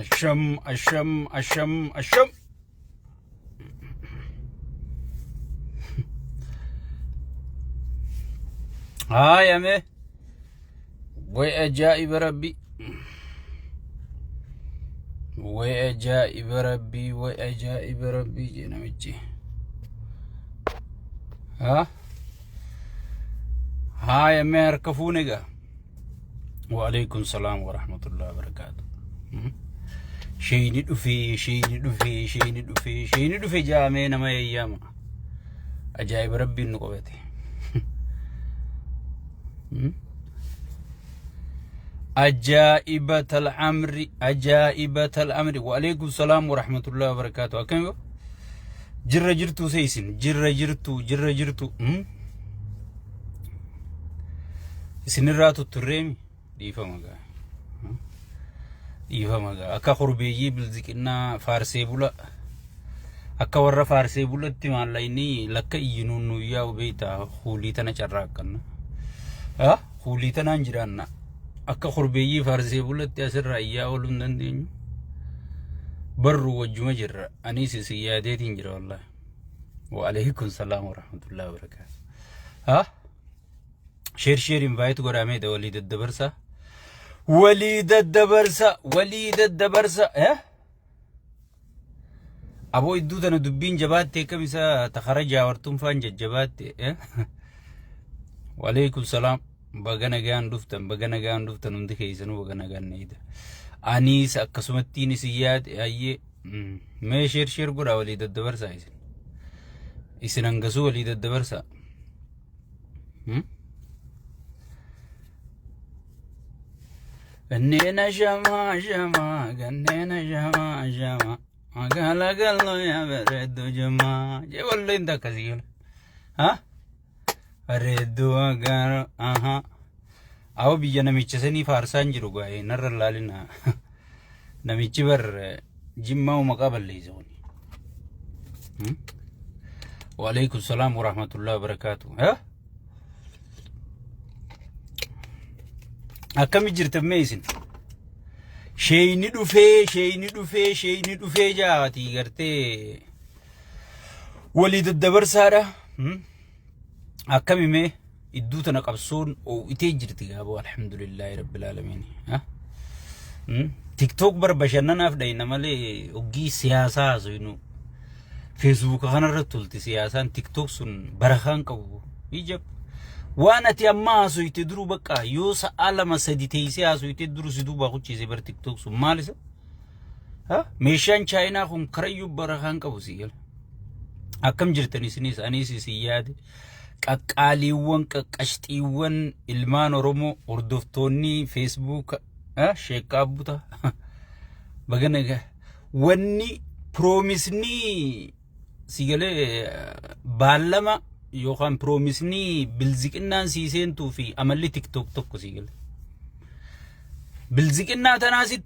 Asham, asham, asham, asham. هاي أمي وأجائب ربي وأجائب ربي وأجائب ربي جينا مجي هاي أمي هركفوني وعليكم السلام ورحمة الله وبركاته شيني دفي جامعنا ما يياما أجائب ربي النقوتي أجائبة الأمر وعليكم السلام ورحمة الله وبركاته أكمل جرجرتو سيسن جرجرتو سنراتو التريمي ديفا مغا أكا خربيجي بلزكنا فارسي بولا أكا ورا فارسي بولا تيمان لايني لكا ينونو ياو بيتا خوليتنا چراكنا خوليتنا انجرانا أكا خربيجي فارسي بولا تياسر رأيا ولن دندين برو وجو مجر أنيسي سيادات انجرا والله وعليكم السلام ورحمة الله وبركاته شير انفايت قرامي دا وليد الدبرسة أبو إدوتنا دبين جباتي كمسا تخرج ورتم فان جباتي وعليكم السلام بغانا غان دفتن ندي كيسنو بغانا غان نيدا أنيس أكسمتيني سياد أي ما شير قرا وليد الدبرسة إسن أنقسو وليد الدبرسة غنينا جما قالوا يا برد جما جي والله انت كثير ردو قالوا أو بيجا نميتشسني فارسان جرو غاي نر لالنا نميتش بر جمع ومقابل ليزوني وعليكم السلام ورحمة الله وبركاته أكمل جرت ميسن شيني دفي جاتي قرتي وليد الدبر سارة أكمل مي إدوتنا قبصون أو إتجرتي أبو الحمد لله رب العالمين تيك توك بربشنا نافدين مالي أوجي سياسة زينو فيسبوك خنا رتولتي سياسة تيك توك سن برخان كابو يجب وانا تيما سو يتدرو بقى يوسا على سدي تيسي سو يتدرو سدو باخو چيزي بر تيك توك سو مالسا ميشان چاينا خم كريو برخان كابو سيال أكم جرتني سنيس أنيسي سياد قاقاليوان قشطيوان إلمان رومو أردوفتوني فيسبوك شيكابوتا بغنغا وني بروميسني سيغالي بالما يوخان بروميسني بلزقنا سيسنتو في عمل تيك توك توك سيغل بلزقنا تناسي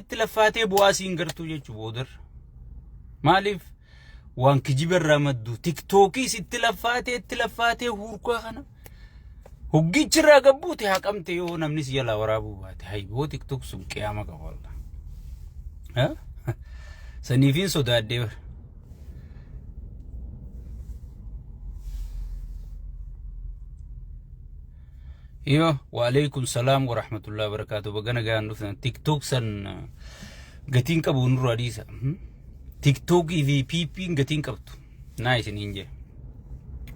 تلفاتي بواسين غرتو جيچ بودر مالف وان كجبر رمدو تيك توكي ستلفاتي هوركو خنا هوغي چرا غبوتي حقمت يو نمنس يلا ورابو بات هاي بو تيك توك سم قيامه والله سنيفين سوداد ايوه وعليكم السلام ورحمة الله وبركاته بغانا غان نفسنا تيك توك سن غتين كابو نرو عديسة تيك توك في بي غتين كابتو نايس نينجي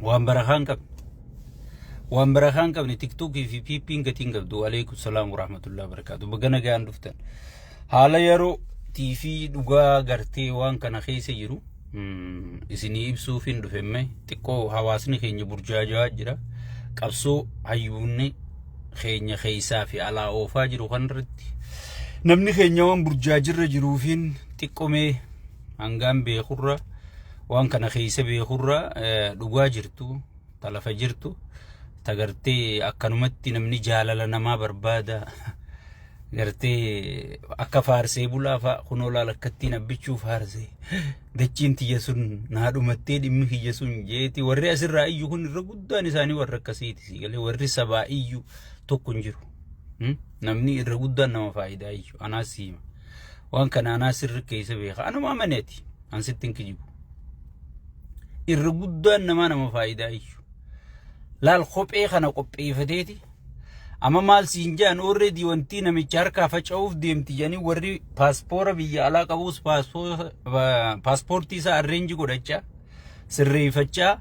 وان برخان كاب ني تيك توك في بي غتين كابتو وعليكم السلام ورحمة الله وبركاته بغانا غان نفسنا حالا يرو تي في دوغا غرتي وان كان خيسي يرو اسني يبسو فين دفمي تيكو حواسني خيني برجاجا جرا قبسو عيوني خيني خيسا في على اوفاجر وخنرتي نمني خيني وان برجاجر جروفين تيكومي انغام بيخرة وان كان خيسا بيخرة دوغا جرتو تلفا جرتو تغرتي اكنمتي نمني جالala nama barbaada gartee akka faarsee bulaa fa kunola lakkatti nabbichuu faarsee dachiinti yesun naadhumattee dhimmi hiyyesun jeeti warri asirraa iyyu kun irra guddaan isaanii warra akkasiiti sigalee warri sabaa iyyu tokko jiru namni irra guddaan nama faayidaa iyyuu anaa siima waan kana anaa sirri keessa beeka anuma amaneeti an sittin kijibu irra guddaan nama faayidaa iyyuu laal kophee kana qopheeffateeti amma maal siin jaan already wanti namicha harkaa faca'uuf deemti janii warri paaspoora biyya alaa qabuus paaspoortii isaa arreenji godhachaa sirreeffachaa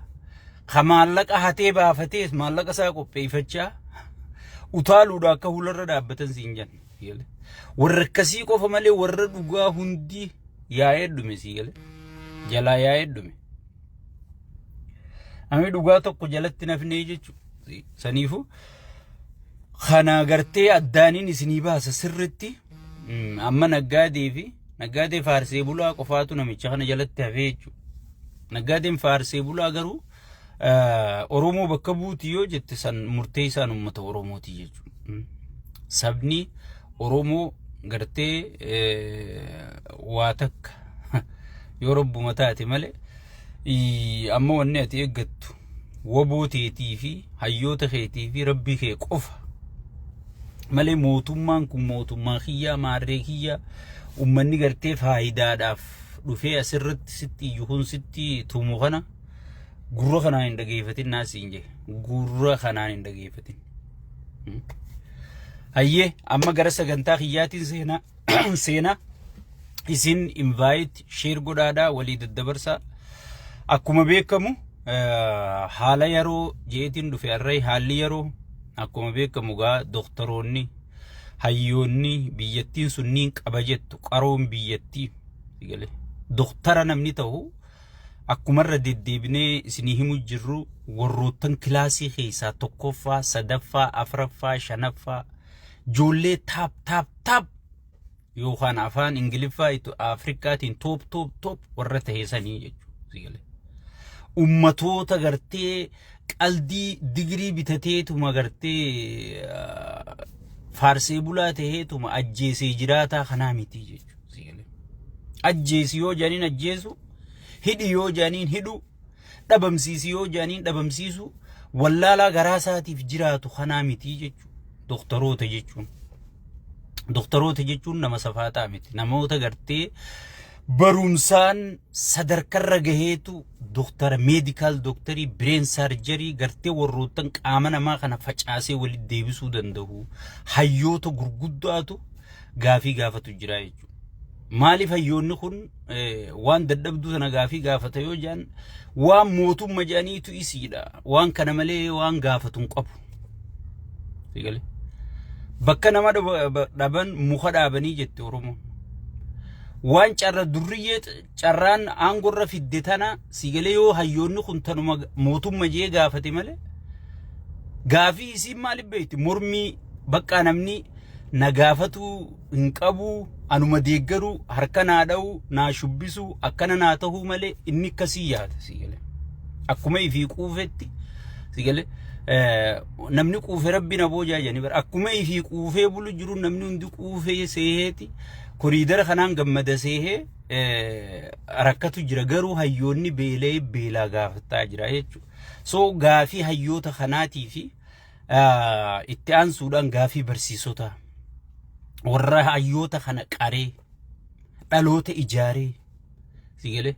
ka maallaqa hatee baafatee maallaqa isaa qopheeffachaa utaaluudha akka hularra dhaabbatan siin jaan warra akkasii qofa malee warra dhugaa hundi yaa'ee dhume sii gale jalaa yaa'ee dhume ami dhugaa tokko jalatti nafnee jechuudha saniifu khana gartee addaaniin isinii baasa sirritti amma naggaadee faarsee bulaa qofaatu namicha kana jalatti hafee jechuudha naggaadeen faarsee bulaa garuu Oromoo bakka buuti yoo jette san murtee isaan ummata Oromooti jechuudha sabni Oromoo gartee waa takka yoo rabbuma taate malee amma wanni ati eeggattu wabooteetii fi hayyoota keetii fi rabbii kee qofa malee mootummaan kun mootummaa kiyyaa maarree kiyyaa ummanni gartee faayidaadhaaf dhufee asirratti sitti iyyuun sitti tumu kana gurra kanaan hin dhageeffatin naasiin jee gurra kanaan hin dhageeffatin hayyee amma gara sagantaa kiyyaatiin seenaa isin invite share godhaadhaa walii daddabarsaa akkuma beekamu haala yeroo jeetiin dhufe array haalli yeroo akkuma beekamu gaa doktoroonni hayyoonni biyyattiin sunniin qaba jettu qaroon biyyattii sigale doktara namni ta'u akkuma irra deddeebinee isinii himu jirru warroottan kilaasii keessaa tokkoffaa sadaffaa afraffaa shanaffaa ijoollee taap yookaan afaan ingiliffaa afrikaatiin top warra taheesanii jechuudha sigale ummatoota gartee qaldii digirii bitateetuma gartee faarsee bulaa taheetuma ajjeesee jiraataa kanaa miti jechuudha sigale ajjeesi yoo jaaniin ajjeesu hidhi yoo jaaniin hidhu dhabamsiisi yoo jaaniin dhabamsiisu wallaalaa garaasaatiif jiraatu kanaa miti jechuudha doktoroota jechuun nama safaataa miti namoota gartee barumsaan sadarkarra gaheetu doktara medical doktarii brain surgery gartee warroottan qaama namaa kana facaasee walitti deebisuu danda'u hayyoota gurguddaatu gaafii gaafatu jira jechuudha maaliif hayyoonni kun waan dadhabduu sana gaafii gaafata yoo jaan waan mootummaa jaaniitu isiidha waan kana malee waan gaafatuun qabu sigale bakka nama dhaban muka dhaabanii jette Oromoo waan carra durriyyee carraan aangorra fidde tana sigale yoo hayyoonni kun tanuma mootummaa jee gaafate malee gaafii isiin maaliif beekti mormii bakka namni na gaafatu hin qabu anuma deeggaru harka naa dha'u naa shubbisu akkana naa ta'uu malee inni kasii yaada sigale akkuma ifii quufetti sigale namni quufe rabbi na boojaa jani bar akkuma ifii quufee bulu jiru namni hundi quufee seeheeti koriidara kanaan gammada seehee rakkatu jira garuu hayyoonni beelaa gaafataa jira jechuudha so gaafii hayyoota kanaatii fi itti aansuudhaan gaafii barsiisota warra hayyoota kana qaree dhaloota ijaaree sigale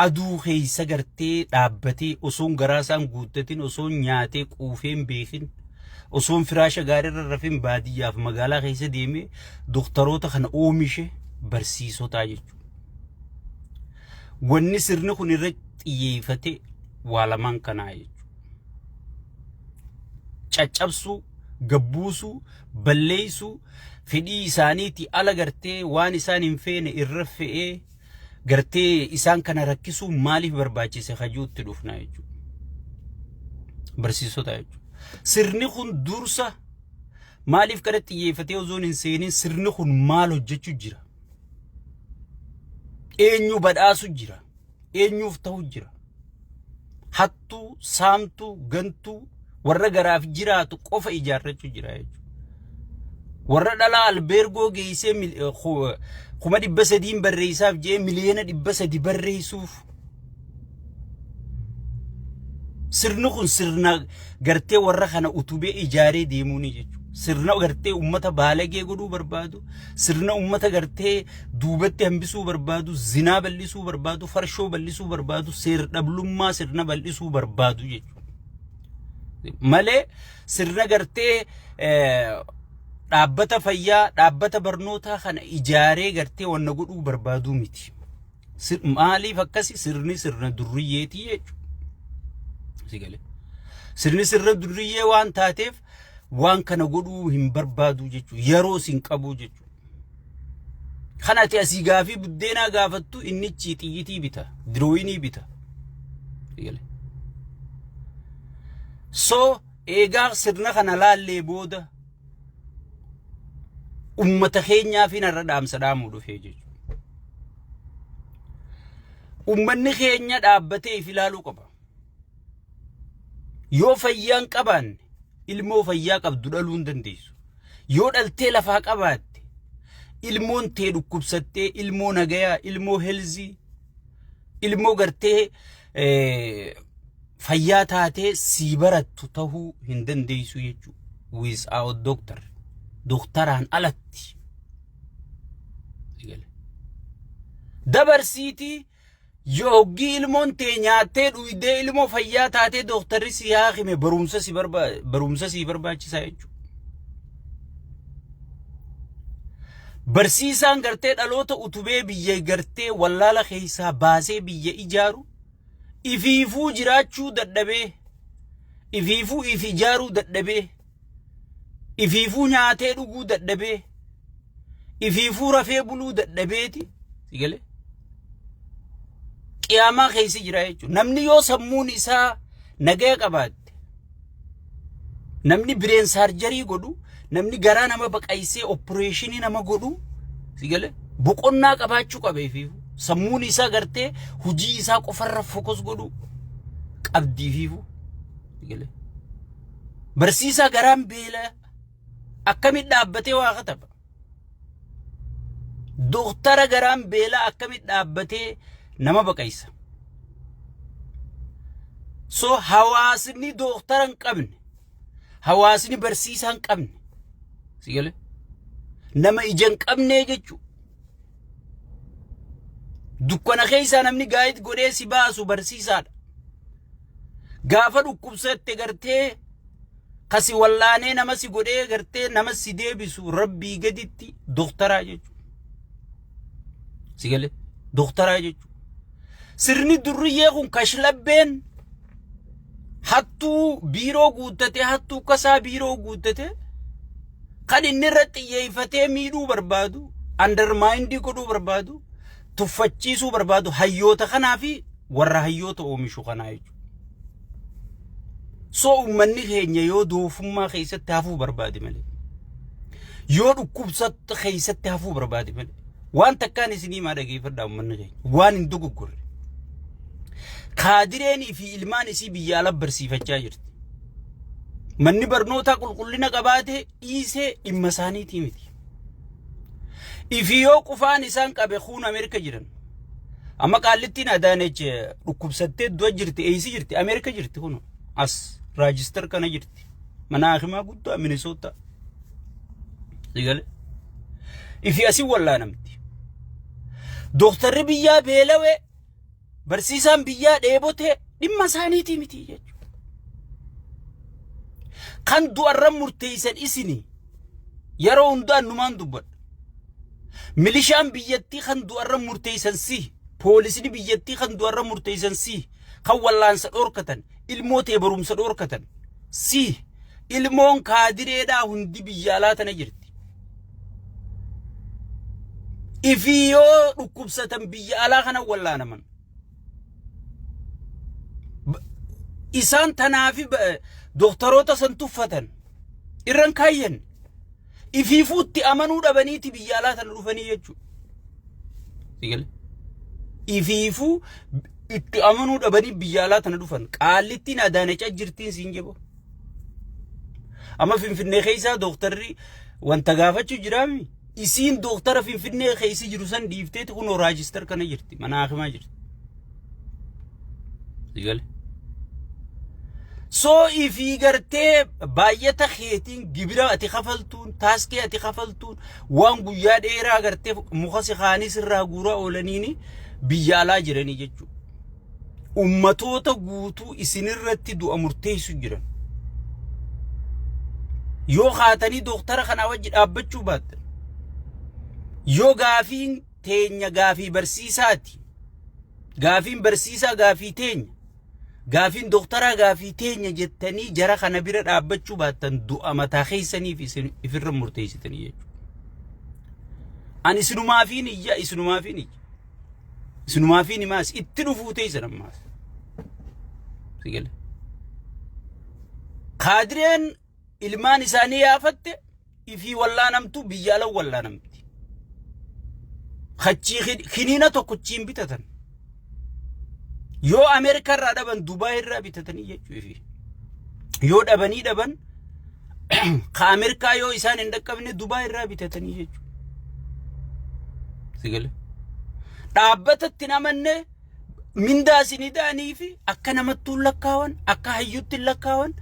aduu keessa gartee dhaabbatee osoon garaasaan guuttatin osoon nyaatee quufeen beekin osoon firaasha gaarirra rafin baadiyyaaf magaalaa keessa deemee doktoroota kana oomishe barsiisota jechuudha wanni sirni kun irra xiyyeeffate waa lamaan kanaa jechuudha caccabsuu gabbuusuu balleessuu fedhii isaaniiti ala gartee waan isaan hin feene irra fe'ee gartee isaan kana rakkisuu maaliif barbaachise hajuutti dhufna jechuudha barsiisota jechuudha sirni kun dursa maaliif kana xiyyeeffatee ozoon hin seenin sirni kun maal hojjechuu jira eenyu badhaasu jira eenyuuf ta'u jira hattuu saamtuu gantuu warra garaaf jiraatu qofa ijaarrachuu jira jechuudha warra dhala albergoo geessee 300 barreessaaf jee miliyoona 300 barreessuuf sirni kun sirna gartee warra kana utubee ijaaree deemuuni jechuudha sirna gartee ummata baalagee godhuu barbaadu, sirna ummata gartee duubatti hambisuu barbaadu, zinaa bal'isuu barbaadu, farshoo bal'isuu barbaadu, seer dhablummaa sirna bal'isuu barbaadu jechuudha. Malee sirna gartee dhaabbata fayyaa, dhaabbata barnootaa kana ijaaree gartee wanna godhuu barbaadu miti. Maaliif akkasi sirni sirna durriyyeetii jechuudha. Sirni sirna durriyyee waan taateef waan kana godhuu hin barbaadu jechuudha. Yeroo sin qabu jechuudha. Kana ati asii gaafii buddeenaa gaafattu inni xiyyitii bita, dirooyinii bita. So eegaa sirna kana laallee booda ummata keenyaa fi narra dhaamsa dhaamuu dhufee jechuudha. Ummanni keenya dhaabbatee if ilaaluu qaba. Yoo fayyaan qabaanne ilmoo fayyaa qabdu dhaluu hin dandeessu. Yoo dhaltee lafaa qabaatte ilmoon tee dhukkubsattee, ilmoo nagayaa, ilmoo helzii, ilmoo gartee fayyaa taatee sii barattu tahuu hin dandeessu jechuudha. Without doctor. Doktoraan alatti. Dabarsiitii yoo hoggii ilmoon tee nyaattee dhuydee ilmoo fayyaa taatee doktorri si haakime barumsa si barbaachisaa jechuudha. Barsiisaan gartee dhaloota utubee biyya gartee wallaala keessaa baasee biyya ijaaru ifiifuu jiraachuu dadhabee, ifiifuu if ijaaruu dadhabee, ifiifuu nyaatee dhuguu dadhabee, ifiifuu rafee buluu dadhabeeti sigalee qiyaamaa keessa jira jechuudha. Namni yoo sammuun isaa nagaya qabaatte, namni bireen saarjarii godhu, namni garaa nama baqaysee opereeshinii nama godhu sigalee boqonnaa qabaachuu qaba ifiifuu. Sammuun isaa gartee hujii isaa qofarra fokus godhu qabdii ifiifuu sigalee. Barsiisaa garaan beela akkamit dhaabbatee waa kataba. Doktara garaan beela akkamit dhaabbatee nama baqaysa. So hawaasni doktara hin qabne, hawaasni barsiisaa hin qabne sigalee nama ija hin qabne jechuudha. Dukkana keessaa namni gaayit godhee si baasu barsiisaadha. Gaafa dhukkubsatte gartee kasi wallaanee nama si godhee gartee nama si deebisu rabbii gaditti doktoraa jechuudha. Sigalee doktoraa jechuudha. Sirni durriyyee kun kashlabbeen hattuu biiroo guuttate, hattuu kasaa biiroo guuttate kan inni irratti xiyyeeffatee miidhuu barbaadu, undermindii godhuu barbaadu, tuffachiisuu barbaadu hayyoota kanaa fi warra hayyoota oomishu kanaa jechuudha. So ummanni keenya yoo doofummaa keessatti hafuu barbaade malee, yoo dhukkubsatta keessatti hafuu barbaade malee, waan takkaan isinii maa dhageeffadhaa ummanni keenya waan hin dogoggorre. Kaadireenii fi ilmaan isii biyya ala barsiifachaa jirti. Manni barnootaa qulqullina qabaate dhiisee dhimma isaaniitii miti. Ifi yoo qufaan isaan qabe kuun Ameerika jiran. Amma qaallittiin Adaanech dhukkubsattee du'a jirti, eeysi jirti, Ameerika jirti kun as raajister kana jirti. Mana hakimaa guddaa Minnesota. Sigale. Ifi asii wallaanamti. Doktarri biyyaa beelawee barsiisaan biyyaa dheebote dhimma isaaniitii miti jechuudha. Kan du'arra murteessan isini yeroo hundaa numaan dubbadha. Milishaan biyyattii kan du'arra murteessan si, poolisni biyyattii kan du'arra murteessan si, kan wallaansa dhorkatan, ilmootee barumsa dhorkatan si, ilmoon kaadireedhaa hundi biyya alaa tana jirti. Ifi yoo dhukkubsatan biyya alaa kana wallaanaman. Isaan tanaafi doktoroota san tuffatan irran kaayyan ifiifuutti amanuu dhabaniiti biyya alaa tana dhufanii jechuudha. Sigale ifiifuu itti amanuu dhabanii biyya alaa tana dhufan qaallittiin Adaanech jirtiin siin jebo. Amma Finfinnee keessaa doktarri wanta gaafachuu jiraami. Isiin doktara Finfinnee keessa jiru san dhiifteeti kun raajister kana jirti, mana hakimaa jirti. Sigale سو إفي قرتي بايتا خيتين جبرا أتي خفلتون تاسكي أتي خفلتون وان قياد إيرا قرتي مخاسي خاني سرها قورا أولانيني بيالا جراني جيجو أمتوتا قوتو إسنرتي دو أمرتيسو جران يو خاتني دكتور خنا وجد أبتشو بات يو غافين تينيا غافي برسيساتي غافين برسيسا غافي تينيا غافين دكتورا غافي تينيا جتني جرا خنا بيرد أبتشو باتن دو أمتا خيسني في الرمرتيسي تني أنا إسنو ما فيني يا إسنو ما فيني إسنو ما فيني ماس إتنو فوتيس ماس سيقل قادرين ilmaan isaanii yaafatte ifi wallaa namtu biyyaala wallaa namti khachii khiniina tokkochiin bitatan yoo Ameerika irraa dhaban Dubai irraa bitatanii jechuu ifi yoo dhabanii dhaban ka Ameerika yoo isaan hin dhaqqabne Dubai irraa bitatanii jechuu sigale dhaabbatatti namanne mindaa sinidaanii fi akka namattuu lakkaawan akka hayyutti lakkaawan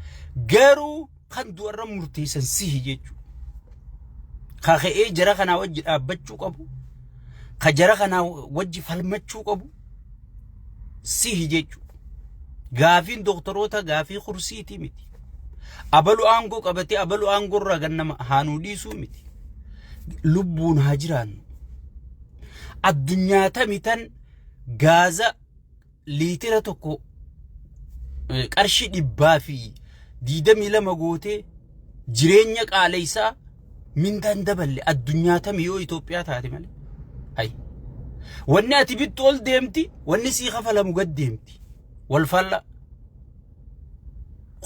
garuu kan du'arra murteessan sihi jechu khaqee jara kana wajji dhaabbachuu qabu ka jara kana wajji falmachuu qabu sihi jechu gaafin doktoroota gaafii kursiiti miti abalu aangoo qabate abalu aangoo irraa gannama haanuu dhiisuu miti lubbuun haa jiraannu addunyaa tamitan gaaza liitira tokko qarshii 100 goote jireenya qaaleysaa mindaan daballe addunyaa tamiyoo Itoophiyaa taate malee hay wanni ati bittu ol deemti wanni sii khafalamu gad deemti wal falla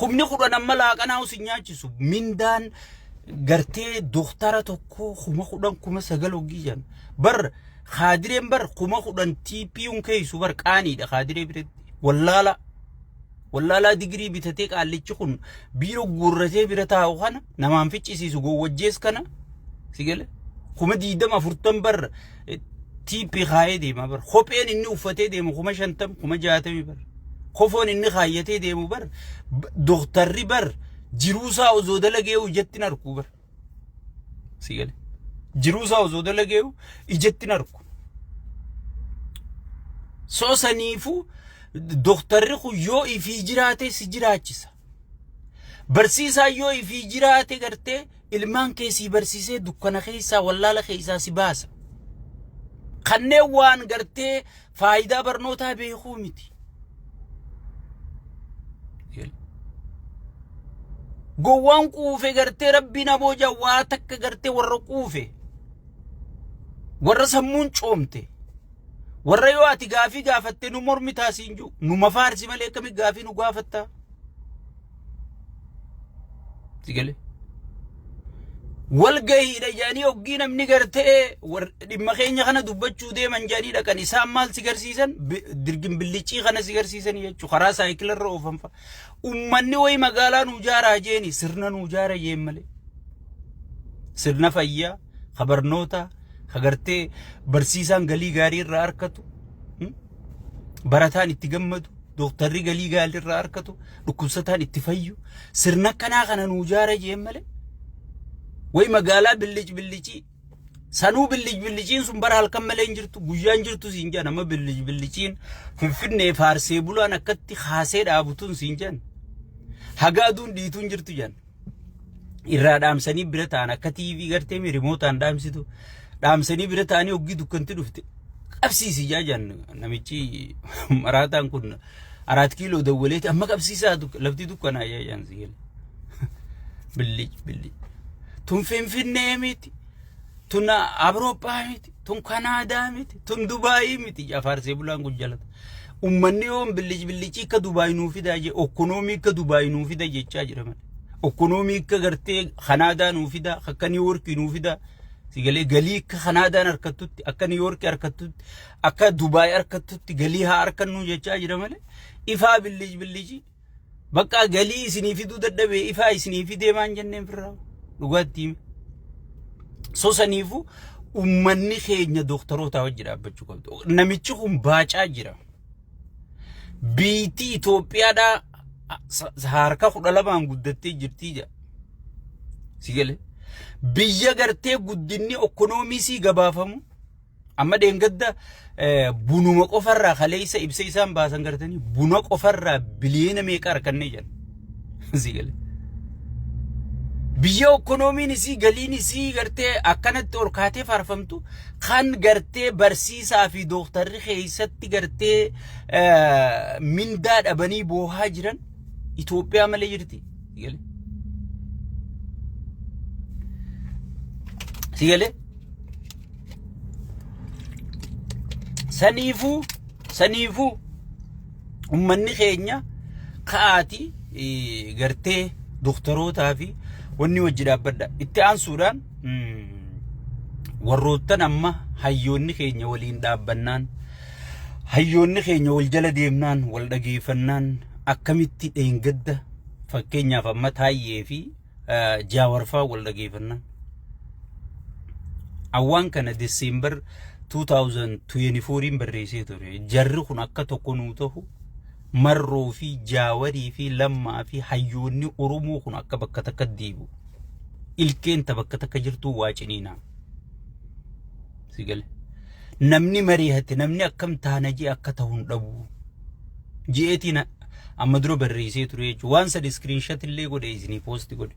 khumni khudan amma laaqanaa usin nyaachisu mindaan gartee doktara tokko khuma khudan kuma sagal ogiyan bar khaadireen bar khuma khudan TP un keeysu bar qaaniidha khaadiree biratti والله لا ديجري بتتيك على تشكون بيرو غورتي برتا وخنا نمان فيتشيسو جو وجيس كنا سيجل خما دي دم فرتمبر تي بي خايدي ما بر خوبين اني وفتي دي خما شنتم خما جاتمي بر خوفون اني خايتي دي بر دكتور بر جيروسا وزودلغيو جتنا ركو بر سيجل جيروسا وزودلغيو اجتنا ركو سو سنيفو دكتور خو يو في جراته سجراچسا برسيسا يو في جراته کرتے علمان کیسی برسیسے دکنا خیسا والله لا خیسا سباس خنه وان کرتے فائدہ برنوتا به خومتی گوان کوفه کرتے ربنا بوجا واتک کرتے ورقوفه ورسمون چومته والريو أتي غافي غافت نمر متاسينجو نمفارسي ملك مي غافي نغافتا تيجلي والجاي رجاني أوجينا من نجرته لما خيني خنا دبتشو ده من جاني ده كان إسام مال سيجار سيزن درجم بالليشي خنا سيجار سيزن يجو خرا سايكل الروفم فا أمني وي مقالا نجارة جيني سرنا نجارة جيم سرنا فيا خبر نوتا خغرتي برسيسان غلي غاري راركتو براتان اتغمدو دكتوري غلي غالي راركتو دكوستان اتفيو سرنا كنا خنا نوجاره جيمله وي مغالا بلجي سانو بلجين سنبر halkamale injirtu guyyan jirtu sinjan ama billijin finfinne farse bulan akatti khase daabutun sinjan hagadun diitun jirtu jan irra damsani biratan akati TV garte mi remote an damsitu damsani biratani oggi dukkanti dufte qabsiisi jaajan namichi maratan kun 4 kilo dawwaleeti amma qabsiisa lafti dukkana jaajan sigel billi tun finfinne miti tun Awurooppaa miti tun Kanaadaa miti tun Dubai miti jafarse bulan gujjalat ummanni yoon billichi ka Dubai nuu fida je economy ka Dubai nuu fida jechaa jira man economy ka gartee Kanaadaa nuu fida akka New York nuu fida sigale gali ka Kanaadaa arkatutti akka New York arkatutti akka Dubai arkatutti gali ha arkannu jechaa jira male ifa billichi bakka gali isini fidu daddabe ifa isini fide man jenneen firra dhugatti sosanifu ummanni keenya doktorota wajjira abbachu qabdu namichi kun baacaa jira biiti Itoophiyaadha harka kudha lamaan guddattee jirtii jedha. Si galee biyya gartee guddinni ekonoomii gabaafamu amma deengadda bunuma qofarraa kaleessa ibsa isaan baasan gartanii buna qofarraa biliyeena meeqa argannee jedhan. Si galee biyya ekonomiin isii galiin isii gartee akkanatti ol kaatee faarfamtu kan gartee barsiisaa fi dooktarri keessatti gartee mindaa dhabanii boohaa jiran Itoophiyaa malee jirti. Si galee saniifuu ummanni keenya kaati gartee dooktarootaa fi wanni wajji dhaabbadha itti aansuudhaan warroottan amma hayyoonni keenya waliin dhaabbannaan hayyoonni keenya wal jala deemnaan wal dhageeffannaan akkamitti dheengadda fakkeenyaaf amma Taayyee fi Jaawarfaa wal dhageeffannaan awwaan kana December 2024 barreessee ture jarri kun akka tokko nuu ta'u marroo fi Jaawarii fi Lammaa fi hayyoonni Oromoo kun akka bakka takka deebi'u ilkeen ta bakka takka jirtu waa ciniina. Si galee namni mari'ate namni akkam taana jee akka ta'uun dhabu jeetiin amma dura barreessee ture jechuudha waan sadi screenshot illee godhe isinii post godhe